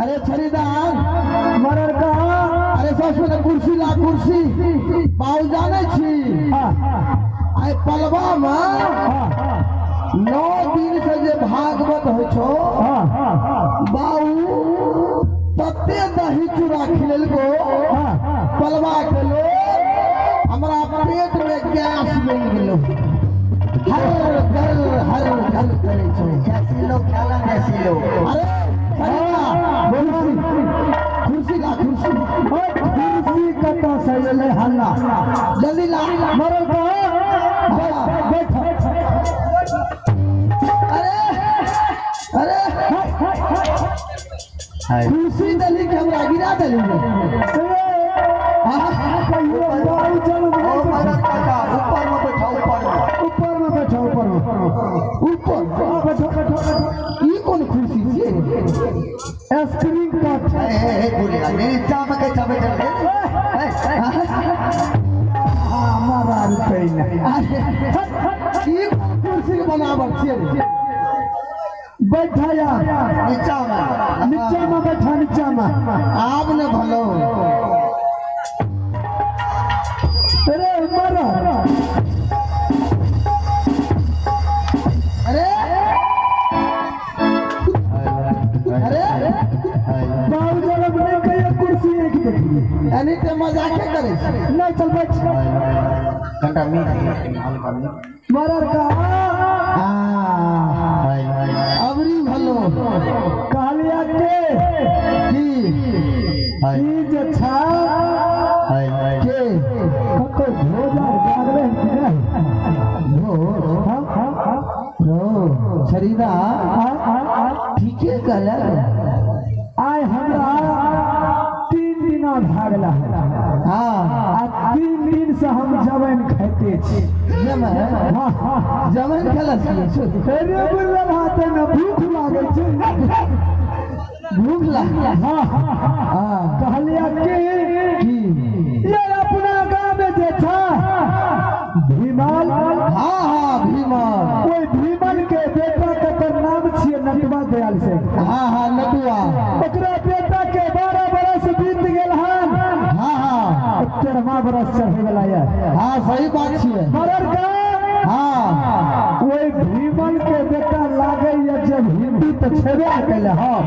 अरे खरीदार मरर का अरे सबसे कुर्सी ला कुर्सी बाऊ जाने छी आय पलवा में 9 दिन से जे भागवत हो छो बाऊ तत्ते दही चूड़ा खिलेल को पलवा के लो हमरा पेट में गैस मिल गेलो हर घर करे छो जैसे लोग खाला जैसे लोग अरे कुर्सी ला कुर्सी कता सजले हल्ला जल्दी ला मरल को बैठ अरे कुर्सी दली के हमरा गिरा दली ऊपर में बैठो ये कौन खुशी छे स्क्रीन कट बोलेगा नीचा में कैसा बैठल हमारा रुपए नहीं ये कुर्सी बनावट छे बैठा यार नीचा में बैठा नीचा में आप ने भलो अरे मरो यानी ते मजाक करे नहीं चल बैठ घंटा मी मरर का अबरी भलो कालिया के की जे छा के कको भोजा जागले हो शरीरा ठीके कहला आय हमरा भागला हाँ 3 दिन से हम जमैन खाते जमैन खेला अरे बोलल हाथे न भूख लागे छे भूख लागे हाँ कहलिया कि ये अपना गांव में जे था भीमल हाँ भीमल कोई भीमल के बेटा के नाम छिए नटवा दयाल से हाँ नटवा ओकरा बेटा के 12 बरस बीत गेल हन हाँ 13वां बरस चढ़े वाला यार हाँ सही बात छिए मरर का हाँ कोई भीमल के बेटा लागे या जब हिंदू तो छेबे कैले हाँ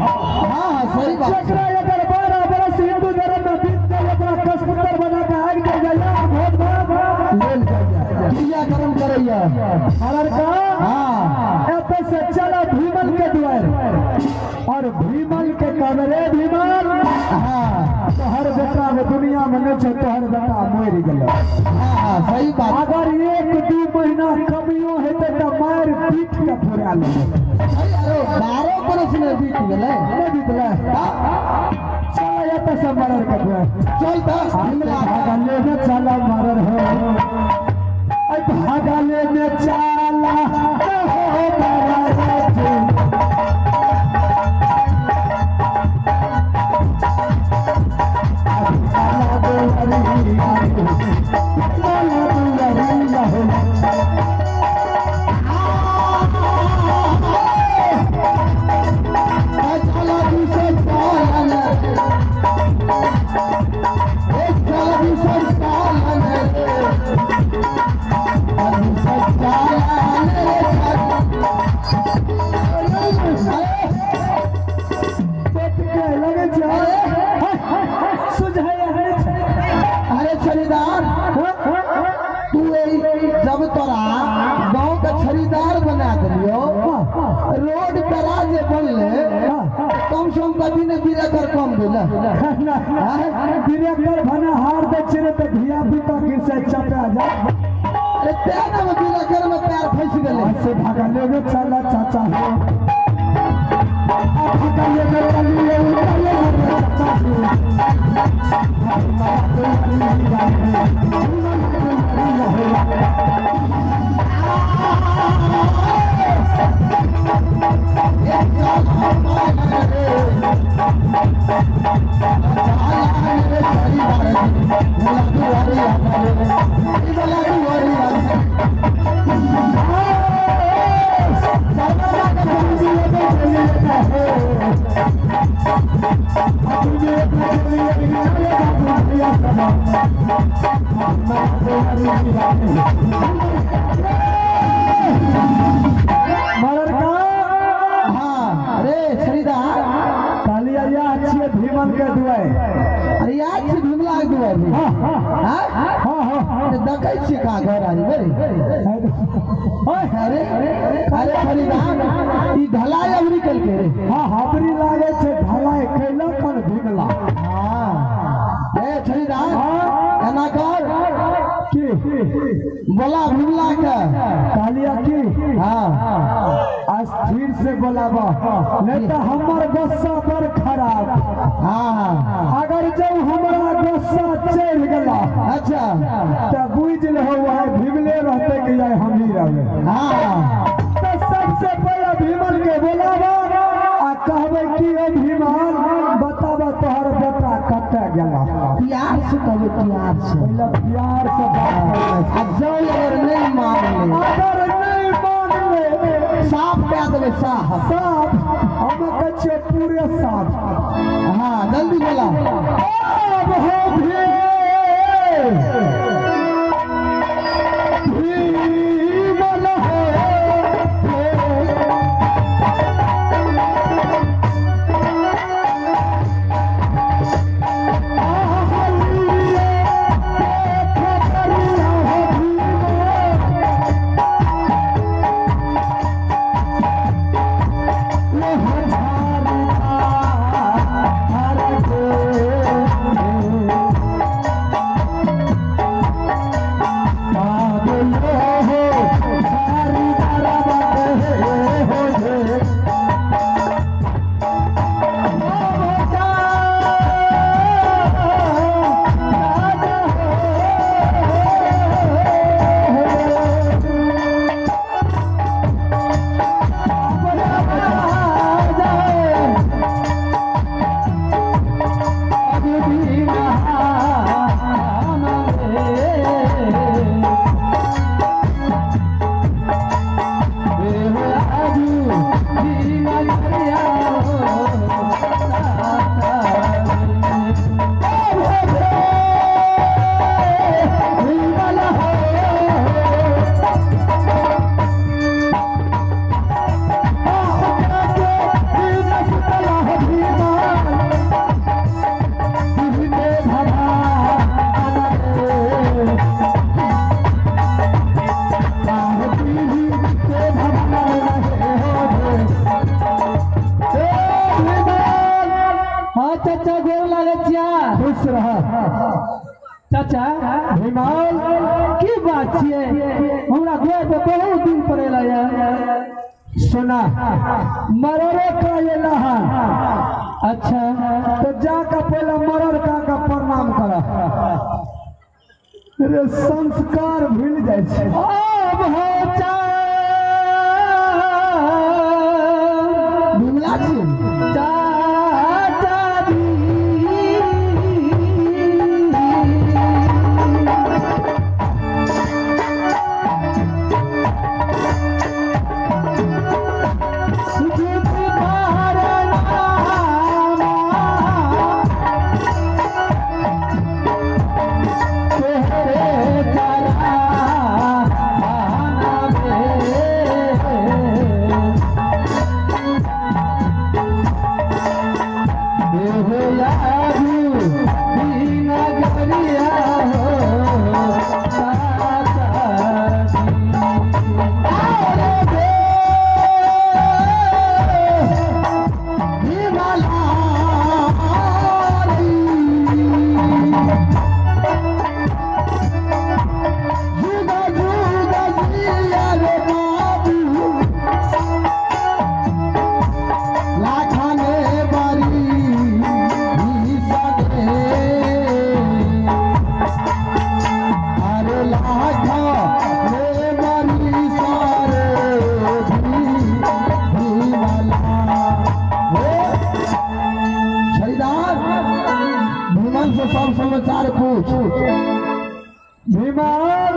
सही बात जकरा अगर 12 बरस हिंदू धर्म में बीत गेल ओकरा कसकुतर बना के आग दे जाइए भोज लेल जाइए क्रियाक्रम करैया मरर का हाँ एते से चला भीमल के द्वार और भीमल के कमरे भीमल हाँ तोहर बेटा में दुनिया में नहीं छे तोहर बेटा मर गेल हाँ सही बात अगर 1-2 महीना कमियो हेते त मार पीट के फोड़ा ले 12 बरस में बीत गेले नहीं बीतले चल एते से मरर के चल त भागले में चला मरर हो भागले में चला हो मरर जब तोरा गाँव का खरीदार बना दियो रोड तरा जे बनले कम से कम कभी ने बिरेकर कम दिला बिरेकर बना हार दे छिरे त धिया पुता गिर से चटा जा अरे तेना में बिरेकर में पैर फंस गेले से भागा लेवे चला चाचा भागा लेवे चलिए चाचा भीमन के दुआई अरे याद से भीमला के दुआई देखै छी का घर आरी बरे अरे अरे खरीदार ई ढलाई अबरी कल के रे हबरी लागे छे ढलाई कैला कन भीमला ए खरीदार एना कर की बोला भीमला के कालिया की स्थिर से बोलाबा नहीं तो हमर गुस्सा बड़ खराब अगर जब हमारा गुस्सा चढ़ गला अच्छा तो बुझ लहो वहाँ भीमले रहते कि जाए हम ही रहे तो सबसे पहले भीमन के बोलाबा आ कहबे कि ए भीमन बताबा तोहर बेटा कते गेला प्यार से कहबे प्यार से पहले प्यार से बात अगर नहीं मान ले अगर नहीं मान ले साफ कह देबे साफ साफ हम कछे पूरे साफ हां जल्दी बोला अब हो भीमन हो चाचा भीमल की बात छे हमरा घर पे बहुत दिन पड़ेला यार सुना मररे करेला अच्छा तो जाकर पहले मरर का प्रणाम कर रे संस्कार भूल जाए छे अब हो जा भीमला छी सब समाचार पूछ। भीमान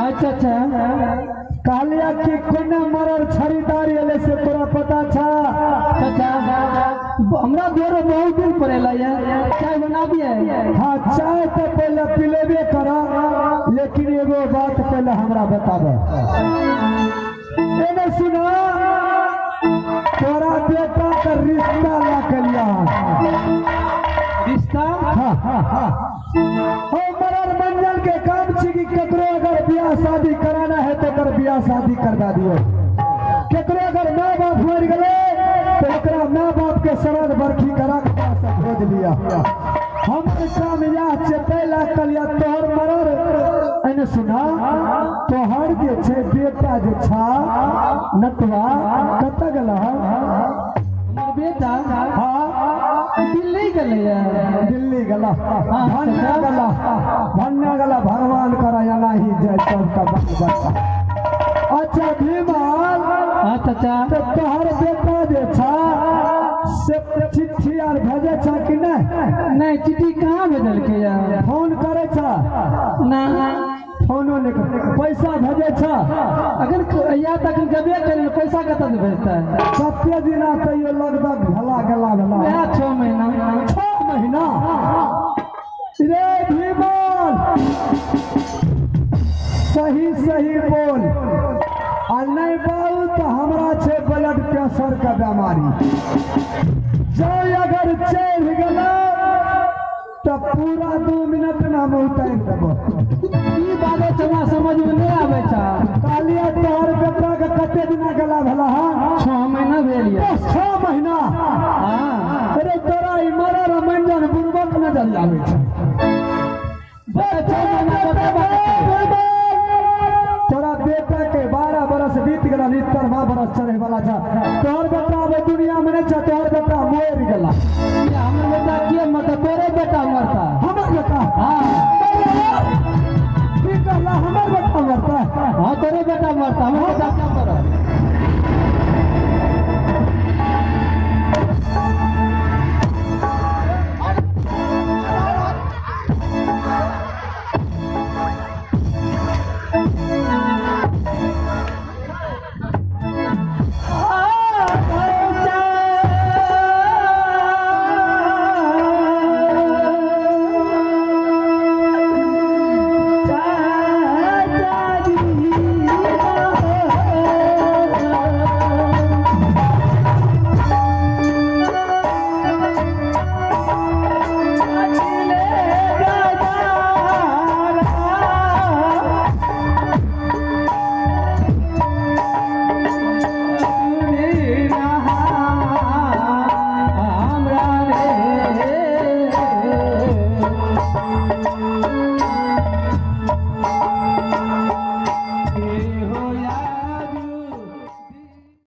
अच्छा कहलिया कि कोने मरल खरीदारी एले से तोरा पता था? हमरा दोरो बहुत दिन पड़ेला यार, चाय बनाबिए। हाँ चाय तो पहले पिलेबे करा, लेकिन एगो बात पहले हमरा बताबे। एने सुना, तोरा बेटा का रिश्ता ला कलिया। रिश्ता? हो मरल मंजन के काम छी कि ककरो अगर ब्याह शादी कराना है तो कर ब्याह शादी करवा दियो। केकरो अगर माँ बाप मर गए तो ओकरा माँ बाप के श्राद्ध बरखी करा के भेज लिया। हम काम यह चेतैला कलिया तोहर मरल। एने सुना, तोहर जे छे बेटा जे छा नटवा कत गला? हमर बेटा हाँ दिल्ली गले यार। दिल्ली गला, भन्ना गला भगवान करा जाना ही जय सबका बच्चा। अच्छा भीमान, हाँ चाचा, तो तोहर बेटा जे छा से चिट्ठी आर भेजे छा कि नहीं? नहीं चिट्ठी कहाँ भेजल के यार? फोन करे छा? ना फोनो नहीं करे। पैसा भेजे छा? अगर या तक गबे करे पैसा कत से भेजता है? कते दिन तैयो लगभग भला गला भला 6 महीना। 6 महीना? रे भीमान सही बोल। आ नहीं बाबू तो हमरा छे ब्लड प्रेशर का बीमारी। जो अगर चढ़ गला तो पूरा 2 मिनट में हम उतार देबो। ई बात हमरा समझ में नहीं आवे छा। कालिया तोहर बेटा के कते दिन गला भला? हाँ 6 महीना भेल या। 6 महीना? हाँ अरे तोरा ई मरल मंजन बुर्बक नजर आवे छे। तोरा बेटा के 12 बरस बीत गला, 13वां बरस चढ़े वाला था। तोहर बेटा अब दुनिया में नहीं छा, तोहर बेटा मर गला। हमर बेटा के मतलब तोरे बेटा मरता? हमर बेटा? हाँ